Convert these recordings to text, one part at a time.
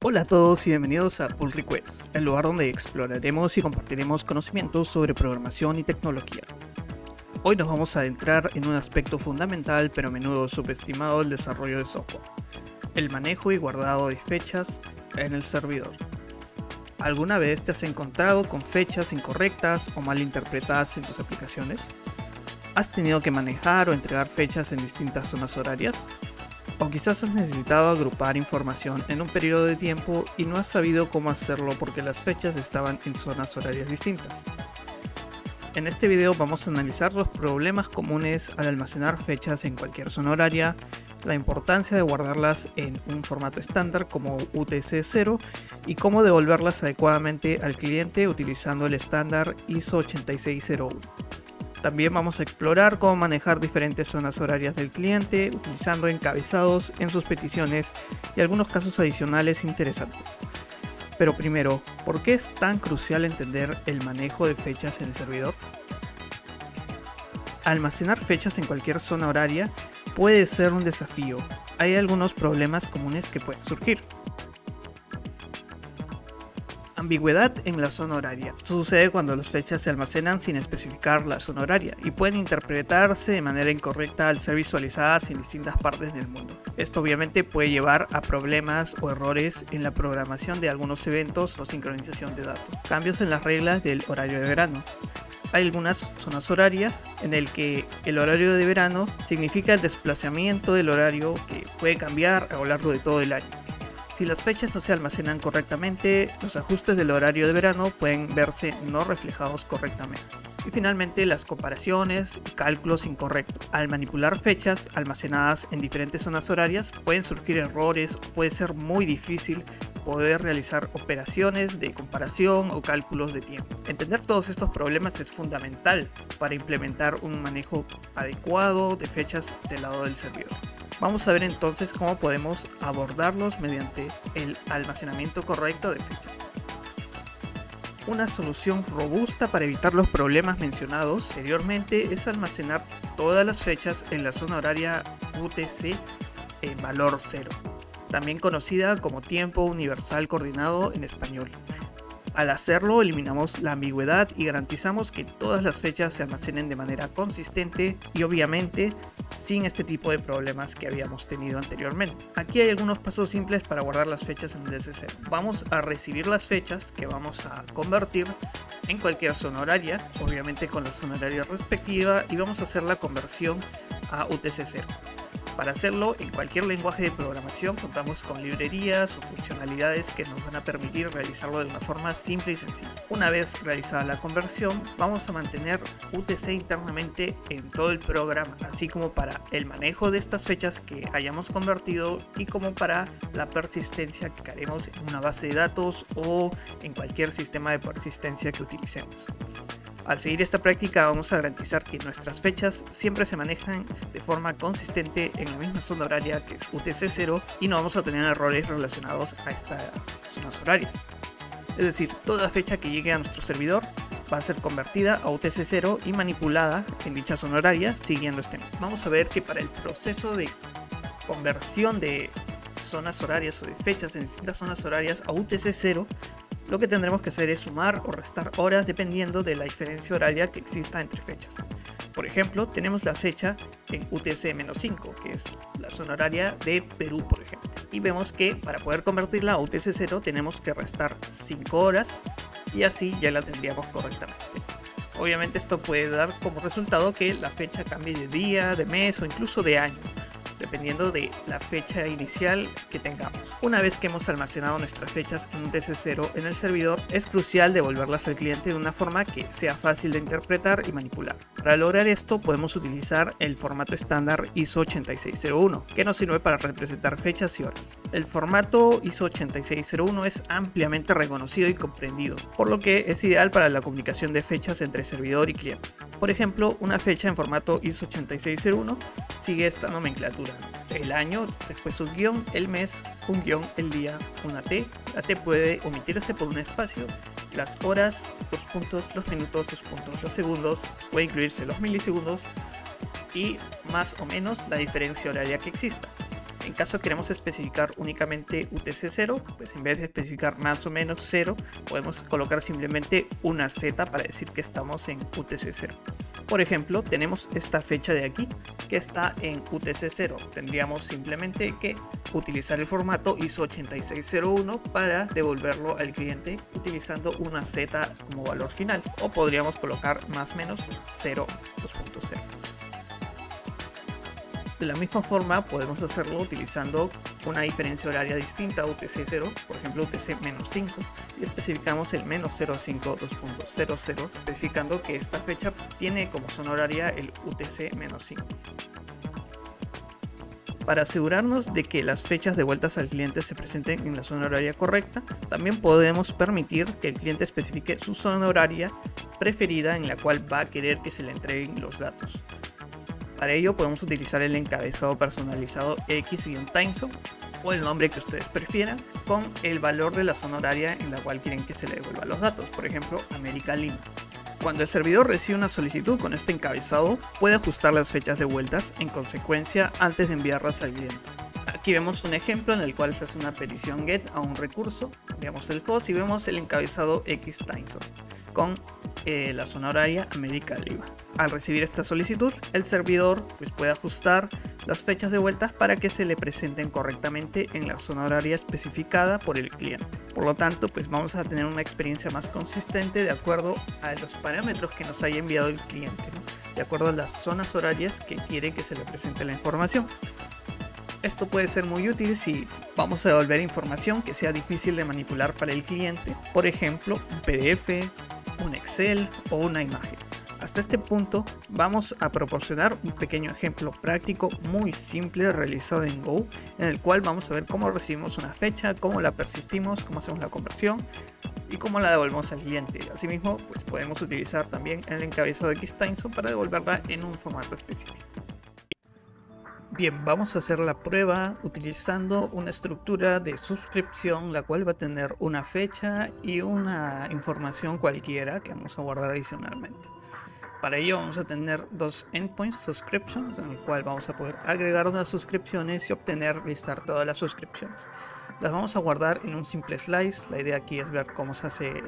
Hola a todos y bienvenidos a Pull Request, el lugar donde exploraremos y compartiremos conocimientos sobre programación y tecnología. Hoy nos vamos a adentrar en un aspecto fundamental pero a menudo subestimado del desarrollo de software: el manejo y guardado de fechas en el servidor. ¿Alguna vez te has encontrado con fechas incorrectas o mal interpretadas en tus aplicaciones? ¿Has tenido que manejar o entregar fechas en distintas zonas horarias? O quizás has necesitado agrupar información en un periodo de tiempo y no has sabido cómo hacerlo porque las fechas estaban en zonas horarias distintas. En este video vamos a analizar los problemas comunes al almacenar fechas en cualquier zona horaria, la importancia de guardarlas en un formato estándar como UTC-0 y cómo devolverlas adecuadamente al cliente utilizando el estándar ISO 8601. También vamos a explorar cómo manejar diferentes zonas horarias del cliente utilizando encabezados en sus peticiones y algunos casos adicionales interesantes. Pero primero, ¿por qué es tan crucial entender el manejo de fechas en el servidor? Almacenar fechas en cualquier zona horaria puede ser un desafío. Hay algunos problemas comunes que pueden surgir. Ambigüedad en la zona horaria. Esto sucede cuando las fechas se almacenan sin especificar la zona horaria y pueden interpretarse de manera incorrecta al ser visualizadas en distintas partes del mundo. Esto obviamente puede llevar a problemas o errores en la programación de algunos eventos o sincronización de datos. Cambios en las reglas del horario de verano. Hay algunas zonas horarias en el que el horario de verano significa el desplazamiento del horario que puede cambiar a lo largo de todo el año. Si las fechas no se almacenan correctamente, los ajustes del horario de verano pueden verse no reflejados correctamente. Y finalmente, las comparaciones y cálculos incorrectos. Al manipular fechas almacenadas en diferentes zonas horarias, pueden surgir errores o puede ser muy difícil poder realizar operaciones de comparación o cálculos de tiempo. Entender todos estos problemas es fundamental para implementar un manejo adecuado de fechas del lado del servidor. Vamos a ver entonces cómo podemos abordarlos mediante el almacenamiento correcto de fechas. Una solución robusta para evitar los problemas mencionados anteriormente es almacenar todas las fechas en la zona horaria UTC en valor 0, también conocida como tiempo universal coordinado en español. Al hacerlo, eliminamos la ambigüedad y garantizamos que todas las fechas se almacenen de manera consistente y obviamente sin este tipo de problemas que habíamos tenido anteriormente. Aquí hay algunos pasos simples para guardar las fechas en UTC-0. Vamos a recibir las fechas que vamos a convertir en cualquier zona horaria, obviamente con la zona horaria respectiva, y vamos a hacer la conversión a UTC-0. Para hacerlo, en cualquier lenguaje de programación contamos con librerías o funcionalidades que nos van a permitir realizarlo de una forma simple y sencilla. Una vez realizada la conversión, vamos a mantener UTC internamente en todo el programa, así como para el manejo de estas fechas que hayamos convertido y como para la persistencia que haremos en una base de datos o en cualquier sistema de persistencia que utilicemos. Al seguir esta práctica vamos a garantizar que nuestras fechas siempre se manejan de forma consistente en la misma zona horaria que es UTC-0 y no vamos a tener errores relacionados a estas zonas horarias. Es decir, toda fecha que llegue a nuestro servidor va a ser convertida a UTC-0 y manipulada en dicha zona horaria siguiendo este método. Vamos a ver que para el proceso de conversión de zonas horarias o de fechas en distintas zonas horarias a UTC-0, lo que tendremos que hacer es sumar o restar horas dependiendo de la diferencia horaria que exista entre fechas. Por ejemplo, tenemos la fecha en UTC-5, que es la zona horaria de Perú, por ejemplo. Y vemos que para poder convertirla a UTC-0 tenemos que restar 5 horas y así ya la tendríamos correctamente. Obviamente esto puede dar como resultado que la fecha cambie de día, de mes o incluso de año, dependiendo de la fecha inicial que tengamos. Una vez que hemos almacenado nuestras fechas en UTC-0 en el servidor, es crucial devolverlas al cliente de una forma que sea fácil de interpretar y manipular. Para lograr esto podemos utilizar el formato estándar ISO 8601, que nos sirve para representar fechas y horas. El formato ISO 8601 es ampliamente reconocido y comprendido, por lo que es ideal para la comunicación de fechas entre servidor y cliente. Por ejemplo, una fecha en formato ISO 8601 sigue esta nomenclatura: el año, después un guión, el mes, un guión, el día, una T. La T puede omitirse por un espacio, las horas, los puntos, los minutos, los puntos, los segundos, puede incluirse los milisegundos y más o menos la diferencia horaria que exista. En caso queremos especificar únicamente UTC-0, pues en vez de especificar más o menos 0, podemos colocar simplemente una Z para decir que estamos en UTC-0. Por ejemplo, tenemos esta fecha de aquí que está en UTC-0. Tendríamos simplemente que utilizar el formato ISO 8601 para devolverlo al cliente utilizando una Z como valor final, o podríamos colocar más o menos 0, 2.0. De la misma forma podemos hacerlo utilizando una diferencia horaria distinta a UTC-0, por ejemplo UTC-5, y especificamos el -05 2.00, especificando que esta fecha tiene como zona horaria el UTC-5. Para asegurarnos de que las fechas devueltas al cliente se presenten en la zona horaria correcta, también podemos permitir que el cliente especifique su zona horaria preferida en la cual va a querer que se le entreguen los datos. Para ello podemos utilizar el encabezado personalizado X-Timezone o el nombre que ustedes prefieran con el valor de la zona horaria en la cual quieren que se le devuelvan los datos, por ejemplo América Lima. Cuando el servidor recibe una solicitud con este encabezado, puede ajustar las fechas de vueltas en consecuencia antes de enviarlas al cliente. Aquí vemos un ejemplo en el cual se hace una petición GET a un recurso, veamos el host y vemos el encabezado X-Timezone con la zona horaria América Lima. Al recibir esta solicitud, el servidor puede ajustar las fechas de vueltas para que se le presenten correctamente en la zona horaria especificada por el cliente. Por lo tanto, vamos a tener una experiencia más consistente de acuerdo a los parámetros que nos haya enviado el cliente, ¿no? De acuerdo a las zonas horarias que quiere que se le presente la información. Esto puede ser muy útil si vamos a devolver información que sea difícil de manipular para el cliente, por ejemplo, un PDF, un Excel o una imagen. Hasta este punto vamos a proporcionar un pequeño ejemplo práctico muy simple realizado en Go, en el cual vamos a ver cómo recibimos una fecha, cómo la persistimos, cómo hacemos la conversión y cómo la devolvemos al cliente. Asimismo, podemos utilizar también el encabezado X-Timezone para devolverla en un formato específico. Bien, vamos a hacer la prueba utilizando una estructura de suscripción, la cual va a tener una fecha y una información cualquiera que vamos a guardar adicionalmente. Para ello vamos a tener dos endpoints subscriptions, en el cual vamos a poder agregar unas suscripciones y obtener listar todas las suscripciones. Las vamos a guardar en un simple slice. La idea aquí es ver cómo se hace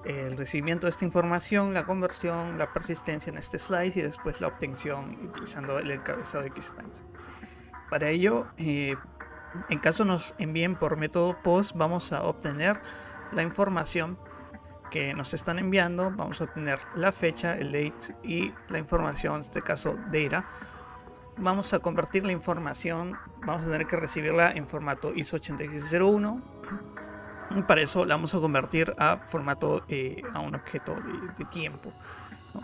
el recibimiento de esta información, la conversión, la persistencia en este slice y después la obtención utilizando el encabezado X-Timezone. Para ello, en caso nos envíen por método POST, vamos a obtener la información que nos están enviando, vamos a obtener la fecha, el date y la información, en este caso data. Vamos a convertir la información, vamos a tener que recibirla en formato ISO 8601. Y para eso la vamos a convertir a formato a un objeto de tiempo, ¿no?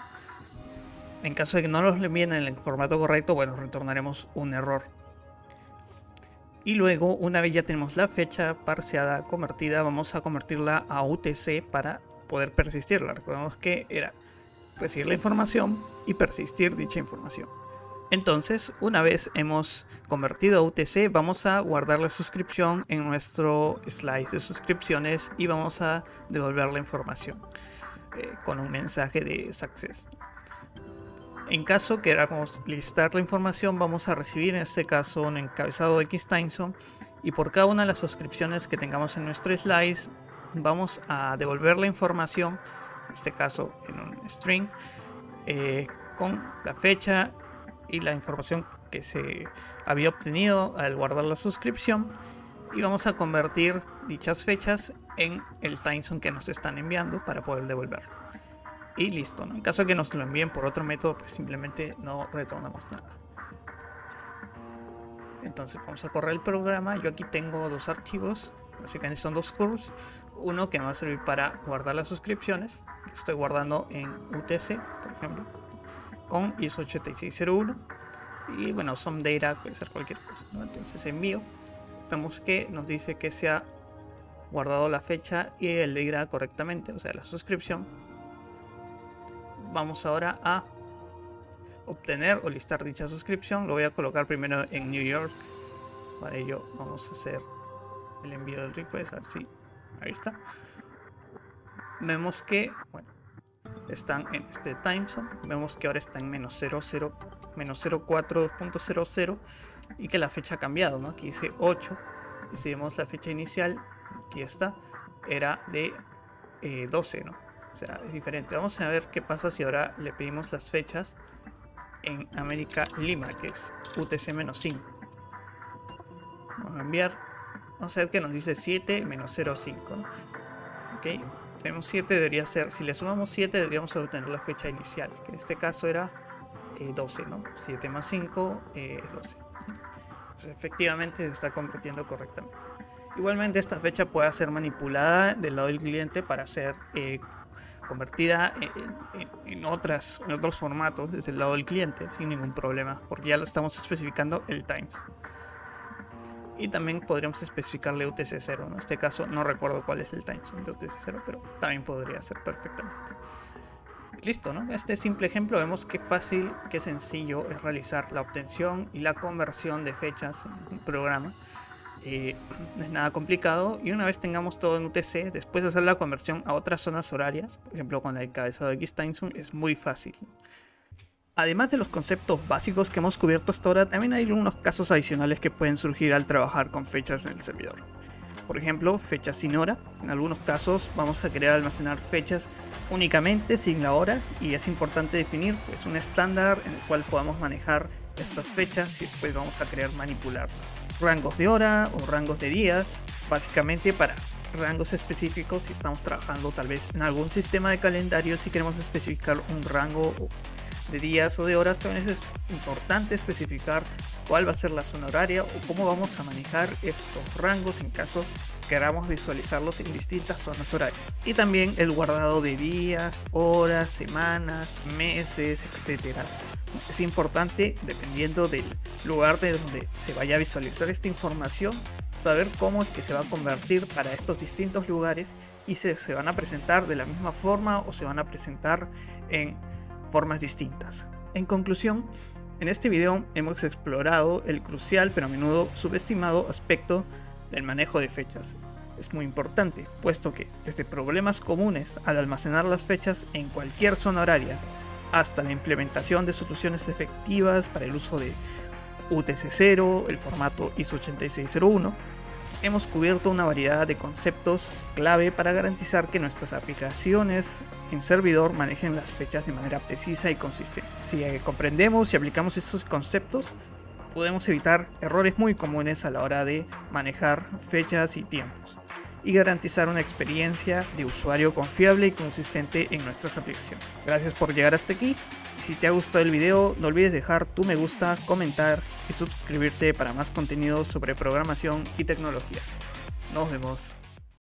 En caso de que no nos lo envíen en el formato correcto, bueno, retornaremos un error. Y luego, una vez ya tenemos la fecha parseada, convertida, vamos a convertirla a UTC para poder persistirla. Recordemos que era recibir la información y persistir dicha información. Entonces, una vez hemos convertido a UTC, vamos a guardar la suscripción en nuestro slice de suscripciones y vamos a devolver la información con un mensaje de success. En caso queramos listar la información, vamos a recibir en este caso un encabezado X-Timezone y por cada una de las suscripciones que tengamos en nuestro slice vamos a devolver la información, en este caso en un string, con la fecha y la información que se había obtenido al guardar la suscripción, y vamos a convertir dichas fechas en el timezone que nos están enviando para poder devolverlo. Y listo, ¿no? En caso de que nos lo envíen por otro método, simplemente no retornamos nada. Entonces vamos a correr el programa. Yo aquí tengo dos archivos, básicamente son dos curls. Uno que me va a servir para guardar las suscripciones, estoy guardando en UTC, por ejemplo, con ISO 8601, y bueno, some data puede ser cualquier cosa, ¿no? Entonces envío, vemos que nos dice que se ha guardado la fecha y el data correctamente, o sea la suscripción. Vamos ahora a obtener o listar dicha suscripción. Lo voy a colocar primero en New York. Para ello vamos a hacer el envío del request, a ver si ahí está. Vemos que bueno, están en este timezone. Vemos que ahora está en -04 2.00 y que la fecha ha cambiado, ¿no? Aquí dice 8 y si vemos la fecha inicial, aquí está, era de 12, ¿no? O sea, es diferente. Vamos a ver qué pasa si ahora le pedimos las fechas en América Lima, que es UTC-5. Vamos a enviar. Vamos a ver que nos dice 7-05, ¿no? Ok, vemos 7 debería ser, si le sumamos 7 deberíamos obtener la fecha inicial, que en este caso era 12, ¿no? 7 más 5 es 12. Entonces, efectivamente se está convirtiendo correctamente. Igualmente esta fecha puede ser manipulada del lado del cliente para ser convertida en otros formatos desde el lado del cliente sin ningún problema, porque ya lo estamos especificando el times. Y también podríamos especificarle UTC-0, ¿no? En este caso no recuerdo cuál es el timestamp de UTC-0, pero también podría ser perfectamente. Listo, ¿no? Este simple ejemplo vemos qué fácil, qué sencillo es realizar la obtención y la conversión de fechas en un programa. No es nada complicado, y una vez tengamos todo en UTC, después de hacer la conversión a otras zonas horarias, por ejemplo con el cabezado de Xtimezone, es muy fácil. Además de los conceptos básicos que hemos cubierto hasta ahora, también hay algunos casos adicionales que pueden surgir al trabajar con fechas en el servidor. Por ejemplo, fechas sin hora. En algunos casos vamos a querer almacenar fechas únicamente sin la hora, y es importante definir pues, un estándar en el cual podamos manejar estas fechas y después vamos a querer manipularlas. Rangos de hora o rangos de días, básicamente para rangos específicos. Si estamos trabajando tal vez en algún sistema de calendario, si queremos especificar un rango de días o de horas, también es importante especificar cuál va a ser la zona horaria o cómo vamos a manejar estos rangos en caso queramos visualizarlos en distintas zonas horarias. Y también el guardado de días, horas, semanas, meses, etc. Es importante, dependiendo del lugar de donde se vaya a visualizar esta información, saber cómo es que se va a convertir para estos distintos lugares y se van a presentar de la misma forma o se van a presentar en formas distintas. En conclusión, en este video hemos explorado el crucial pero a menudo subestimado aspecto del manejo de fechas. Es muy importante, puesto que desde problemas comunes al almacenar las fechas en cualquier zona horaria hasta la implementación de soluciones efectivas para el uso de UTC-0, el formato ISO 8601, hemos cubierto una variedad de conceptos clave para garantizar que nuestras aplicaciones en servidor manejen las fechas de manera precisa y consistente. Si comprendemos y aplicamos estos conceptos, podemos evitar errores muy comunes a la hora de manejar fechas y tiempos y garantizar una experiencia de usuario confiable y consistente en nuestras aplicaciones. Gracias por llegar hasta aquí, y si te ha gustado el video no olvides dejar tu me gusta, comentar y suscribirte para más contenido sobre programación y tecnología. Nos vemos.